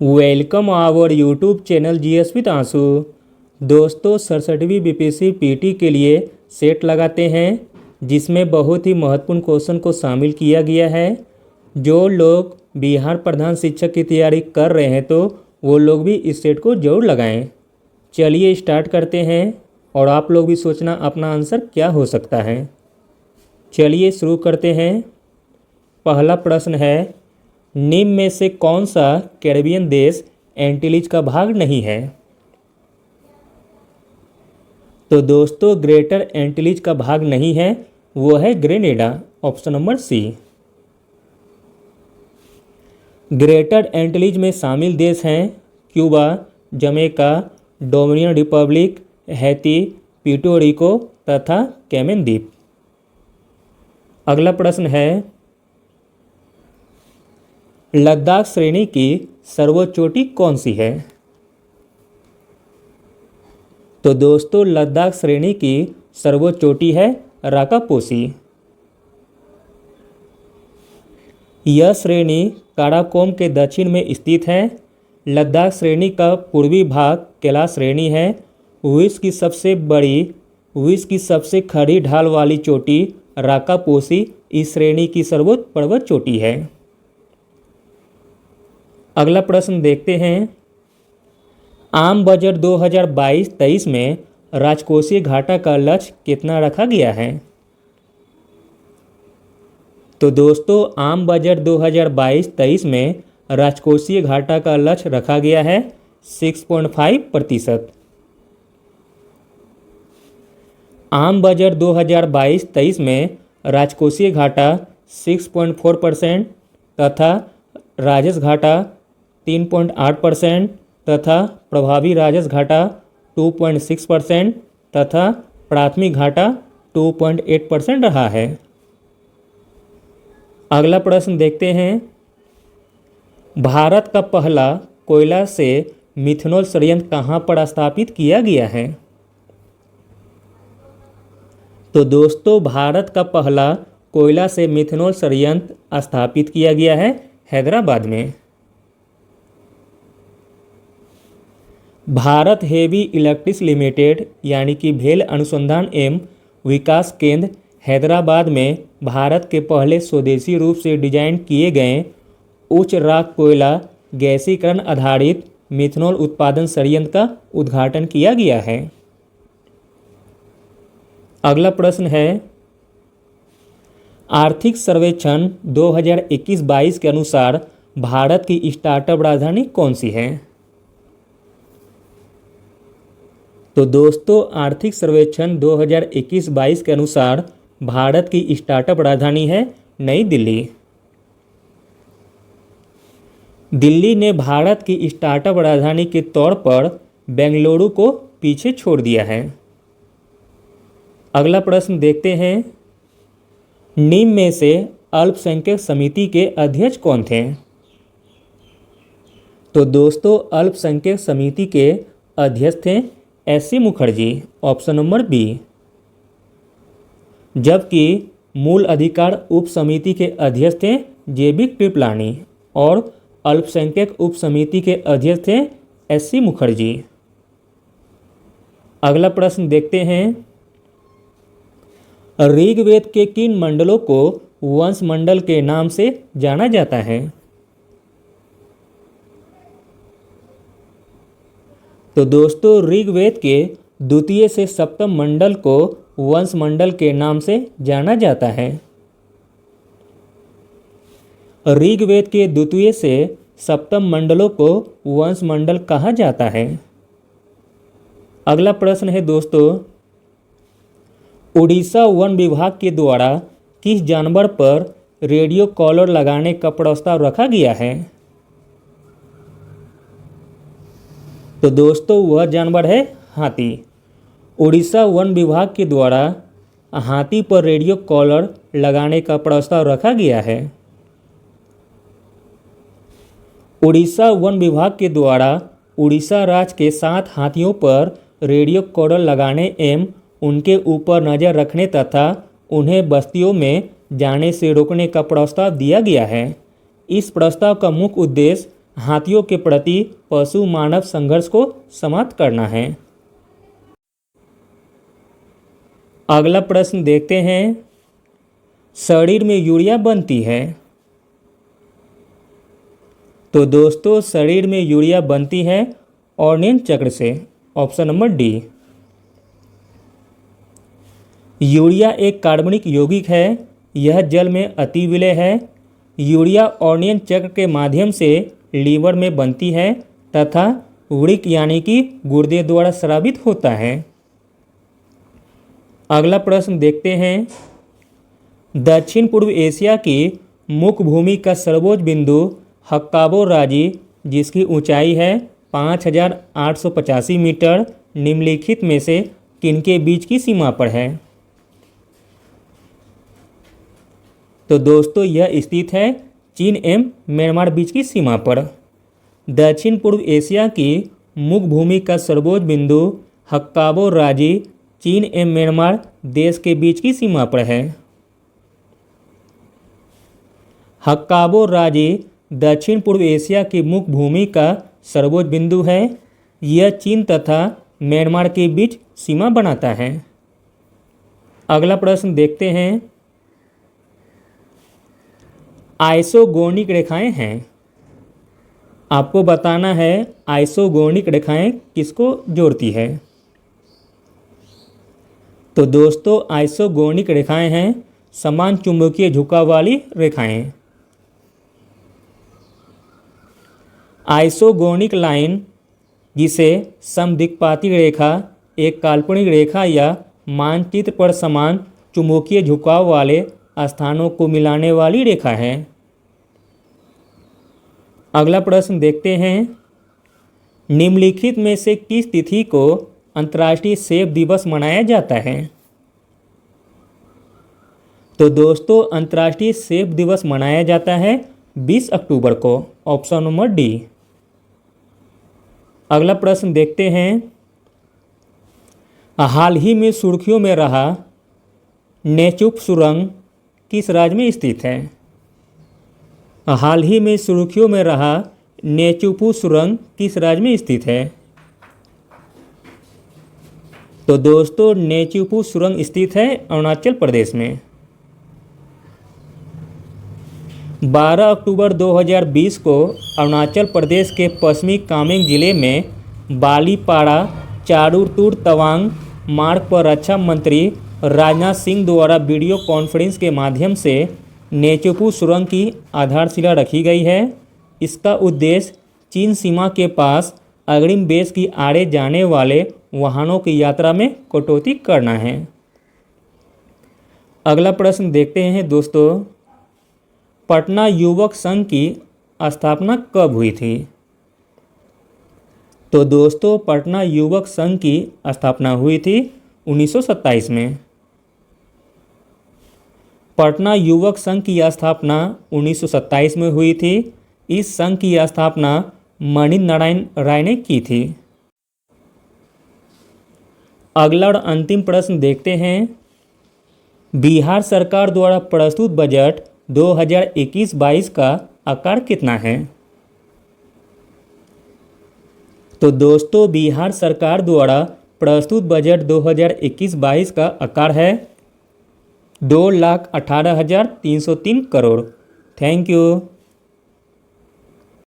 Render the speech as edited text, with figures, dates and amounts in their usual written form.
Welcome our YouTube channel GS with आंसू। दोस्तों 67वीं BPSC PT के लिए सेट लगाते हैं जिसमें बहुत ही महत्वपूर्ण क्वेश्चन को शामिल किया गया है। जो लोग बिहार प्रधान शिक्षक की तैयारी कर रहे हैं तो वो लोग भी इस सेट को जरूर लगाएं। चलिए स्टार्ट करते हैं और आप लोग भी सोचना अपना आंसर क्या हो सकता है। चलिए शुरू करते हैं। पहला प्रश्न है, निम्न में से कौन सा कैरेबियन देश एंटीलीज का भाग नहीं है? तो दोस्तों ग्रेटर एंटीलीज का भाग नहीं है, वो है Grenada, option number C. Greater Antilles में शामिल देश हैं Cuba, Jamaica, Dominion Republic, Haiti, Puerto Rico तथा कैमन द्वीप। अगला प्रश्न है, लद्दाख श्रेणी की सर्वोच्च चोटी कौन सी है? तो दोस्तों लद्दाख श्रेणी की सर्वोच्च चोटी है राकापोसी। यह श्रेणी काराकोरम के दक्षिण में स्थित है। लद्दाख श्रेणी का पूर्वी भाग कैलाश श्रेणी है। विश्व की सबसे खड़ी ढाल वाली चोटी राकापोसी इस श्रेणी की सर्वोच्च पर्वत चोटी है। अगला प्रश्न देखते हैं, आम बजट 2022-23 में राजकोषीय घाटा का लक्ष्य कितना रखा गया है? तो दोस्तों आम बजट 2022-23 में राजकोषीय घाटा का लक्ष्य रखा गया है 6.5%। आम बजट 2022-23 में राजकोषीय घाटा 6.4% तथा राजस्व घाटा 3.8% तथा प्रभावी राजस्व घाटा 2.6% तथा प्राथमिक घाटा 2.8% रहा है। अगला प्रश्न देखते हैं, भारत का पहला कोयला से मिथेनॉल संयंत्र कहाँ पर स्थापित किया गया है? तो दोस्तों भारत का पहला कोयला से मिथेनॉल संयंत्र स्थापित किया गया है हैदराबाद में। भारत हेवी इलेक्ट्रिक्स लिमिटेड यानी कि भेल अनुसंधान एवं विकास केंद्र हैदराबाद में भारत के पहले स्वदेशी रूप से डिजाइन किए गए उच्च राक कोयला गैसीकरण आधारित मिथेनॉल उत्पादन संयंत्र का उद्घाटन किया गया है। अगला प्रश्न है, आर्थिक सर्वेक्षण 2021-22 के अनुसार भारत की स्टार्टअप राजधानी कौन सी है? तो दोस्तों आर्थिक सर्वेक्षण 2021-22 के अनुसार भारत की स्टार्टअप राजधानी है नई दिल्ली। दिल्ली ने भारत की स्टार्टअप राजधानी के तौर पर बेंगलुरु को पीछे छोड़ दिया है। अगला प्रश्न देखते हैं, निम्न में से अल्पसंख्यक समिति के अध्यक्ष कौन थे? तो दोस्तों अल्पसंख्यक समिति के अध्यक्ष थे S C. Mukherjee, option number B. जबकि मूल अधिकार उप समिति के अध्यक्ष थे जे.बी. कृपलानी और अल्पसंख्यक उप समिति के अध्यक्ष थे एस.सी. मुखर्जी। अगला प्रश्न देखते हैं, ऋग्वेद के किन मंडलों को वंश मंडल के नाम से जाना जाता है? तो दोस्तों ऋग्वेद के द्वितीय से सप्तम मंडल को वंश मंडल के नाम से जाना जाता है। ऋग्वेद के द्वितीय से सप्तम मंडलों को वंश मंडल कहा जाता है। अगला प्रश्न है दोस्तों, उड़ीसा वन विभाग के द्वारा किस जानवर पर रेडियो कॉलर लगाने का प्रस्ताव रखा गया है? तो दोस्तों वह जानवर है हाथी। उड़ीसा वन विभाग के द्वारा हाथी पर रेडियो कॉलर लगाने का प्रस्ताव रखा गया है। उड़ीसा वन विभाग के द्वारा उड़ीसा राज्य के 7 हाथियों पर रेडियो कॉलर लगाने एवं उनके ऊपर नज़र रखने तथा उन्हें बस्तियों में जाने से रोकने का प्रस्ताव दिया गया है। इस प्रस्ताव का मुख्य उद्देश्य हाथियों के प्रति पशु मानव संघर्ष को समाप्त करना है। अगला प्रश्न देखते हैं, शरीर में यूरिया बनती है। तो दोस्तों शरीर में यूरिया बनती है ऑर्नियन चक्र से, ऑप्शन नंबर डी। यूरिया एक कार्बनिक यौगिक है, यह जल में अति विलेय है। यूरिया ऑर्नियन चक्र के माध्यम से लीवर में बनती है तथा वृक्क यानी कि गुर्दे द्वारा स्रावित होता है। अगला प्रश्न देखते हैं, दक्षिण पूर्व एशिया की मुख्य भूमि का सर्वोच्च बिंदु हक्काबो राजी, जिसकी ऊंचाई है 5885 मीटर, निम्नलिखित में से किनके बीच की सीमा पर है। तो दोस्तों यह स्थित है चीन एवं म्यांमार बीच की सीमा पर। दक्षिण पूर्व एशिया की मुख्य भूमि का सर्वोच्च बिंदु हक्काबो राजी चीन एवं म्यांमार देश के बीच की सीमा पर है। हक्काबो राजी दक्षिण पूर्व एशिया की मुख्य भूमि का सर्वोच्च बिंदु है। यह चीन तथा म्यांमार के बीच सीमा बनाता है। अगला प्रश्न देखते हैं, आइसोगोनिक रेखाएं हैं। आपको बताना है आइसोगोनिक रेखाएं किसको जोड़ती है। तो दोस्तों आइसोगोनिक रेखाएं हैं समान चुंबकीय झुकाव वाली रेखाएं। आइसोगोनिक लाइन, जिसे समदिक्पाती रेखा, एक काल्पनिक रेखा या मानचित्र पर समान चुंबकीय झुकाव वाले स्थानों को मिलाने वाली रेखा है। अगला प्रश्न देखते हैं, निम्नलिखित में से किस तिथि को अंतर्राष्ट्रीय सेब दिवस मनाया जाता है। तो दोस्तों अंतर्राष्ट्रीय सेब दिवस मनाया जाता है 20 अक्टूबर को, ऑप्शन नंबर डी। अगला प्रश्न देखते हैं, हाल ही में सुर्खियों में रहा नेचुप सुरंग किस राज्य में स्थित है। हाल ही में सुर्खियों में रहा नेचुपू सुरंग किस राज्य में स्थित है। तो दोस्तों नेचुपू सुरंग स्थित है अरुणाचल प्रदेश में। 12 अक्टूबर 2020 को अरुणाचल प्रदेश के पश्चिमी कामेंग जिले में बालीपाड़ा चारूतुर तवांग मार्ग पर रक्षा मंत्री राजनाथ सिंह द्वारा वीडियो कॉन्फ्रेंस के माध्यम से नेचुपू सुरंग की आधारशिला रखी गई है। इसका उद्देश्य चीन सीमा के पास अग्रिम बेस की आड़े जाने वाले वाहनों की यात्रा में कटौती करना है। अगला प्रश्न देखते हैं दोस्तों, पटना युवक संघ की स्थापना कब हुई थी। तो दोस्तों पटना युवक संघ की स्थापना हुई थी 1927 में। पटना युवक संघ की स्थापना 1927 में हुई थी। इस संघ की स्थापना मणि नारायण राय ने की थी। अगला और अंतिम प्रश्न देखते हैं, बिहार सरकार द्वारा प्रस्तुत बजट 2021-22 का आकार कितना है। तो दोस्तों बिहार सरकार द्वारा प्रस्तुत बजट 2021-22 का आकार है 2,18,303 करोड़। Thank you.